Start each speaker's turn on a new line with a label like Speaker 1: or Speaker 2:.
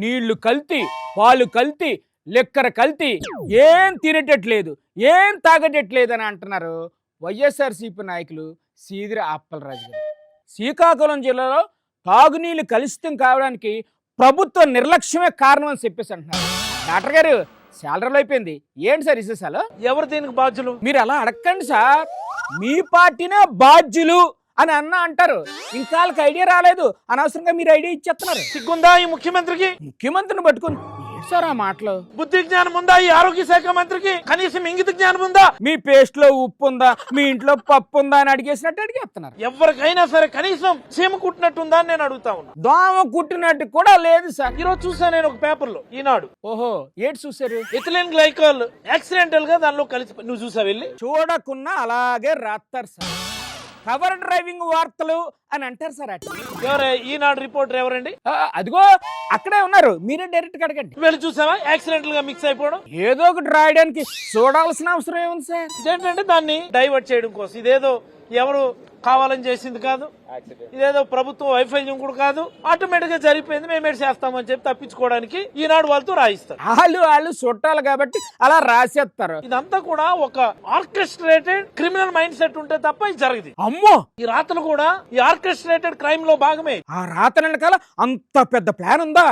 Speaker 1: నీళ్లు కల్తీ, పాలు కల్తీ, లెక్కర కల్తీ, ఏం తినేటట్లేదు, ఏం తాగేటట్లేదు అని అంటున్నారు వైఎస్ఆర్సీపీ నాయకులు సీదిరి అప్పలరాజు గారు. శ్రీకాకుళం జిల్లాలో తాగునీళ్లు కలుషితం కావడానికి ప్రభుత్వ నిర్లక్ష్యమే కారణం అని చెప్పేసి అంటున్నారు. డాక్టర్ గారు శాలరీలు అయిపోయింది, ఏంటి సార్ విశేషాలు?
Speaker 2: ఎవరు దీనికి బాధ్యులు?
Speaker 1: మీరు అలా అడగండి సార్, మీ పార్టీనే బాధ్యులు అని అంటారు. ఇంకా వాళ్ళకి ఐడియా రాలేదు, అనవసరంగా మీరు ఐడియా ఇచ్చేస్తున్నారు.
Speaker 2: సిగ్గుందా ఈ ముఖ్యమంత్రికి?
Speaker 1: ముఖ్యమంత్రిని పట్టుకుని ఏంటి సార్ ఆ మాటలు?
Speaker 2: బుద్ధి జ్ఞానం ఉందా ఈ ఆరోగ్య శాఖ మంత్రికి? కనీసం ఇంగిత జ్ఞానం ఉందా?
Speaker 1: మీ పేస్ట్ లో ఉప్పు ఉందా, మీ ఇంట్లో పప్పు ఉందా అని అడిగేసినట్టు అడిగేస్తున్నారు.
Speaker 2: ఎవరికైనా సరే కనీసం చీమ కుట్టినట్టుందా అని నేను అడుగుతా ఉన్నా.
Speaker 1: దోమ కుట్టినట్టు కూడా లేదు సార్.
Speaker 2: ఈ రోజు చూసా నేను ఒక పేపర్ లో, ఈనాడు.
Speaker 1: ఓహో, ఏంటి చూసారు?
Speaker 2: ఎథిలిన్ గ్లైకాల్ యాక్సిడెంటల్ గా దానిలో కలిసి, నువ్వు చూసా వెళ్ళి?
Speaker 1: చూడకున్నా అలాగే రాస్తారు సార్. కవర్ డ్రైవింగ్ వార్తలు అని అంటారు సార్. అట్లా
Speaker 2: ఎవరే ఈనాడు రిపోర్టర్ ఎవరండి?
Speaker 1: అదిగో అక్కడే ఉన్నారు, మీరే డైరెక్ట్ గా అడగండి.
Speaker 2: వెళ్ళి చూసావా యాక్సిడెంటల్ గా మిక్స్ అయిపోవడం?
Speaker 1: ఏదో ఒకటి రాయడానికి చూడాల్సిన అవసరం ఏముంది సార్?
Speaker 2: ఇదేంటంటే దాన్ని డైవర్ట్ చేయడం కోసం. ఇదేదో ఎవరు కావాలని చేసింది కాదు, ఇదేదో ప్రభుత్వ వైఫల్యం కూడా కాదు, ఆటోమేటిక్ గా జరిగిపోయింది, మేమే చేస్తామని చెప్పి తప్పించుకోవడానికి ఈనాడు వాళ్ళతో రాయిస్తారు.
Speaker 1: వాళ్ళు చుట్టాలు కాబట్టి అలా రాసేస్తారు.
Speaker 2: ఇదంతా కూడా ఒక ఆర్కెస్ట్రేటెడ్ క్రిమినల్ మైండ్ సెట్ ఉంటే తప్ప ఇది జరగదు.
Speaker 1: అమ్మో,
Speaker 2: ఈ రాతలు కూడా ఈ ఆర్కెస్ట్రేటెడ్ క్రైమ్ లో భాగమే.
Speaker 1: ఆ రాత వెనకాల అంత పెద్ద ప్లాన్ ఉందా?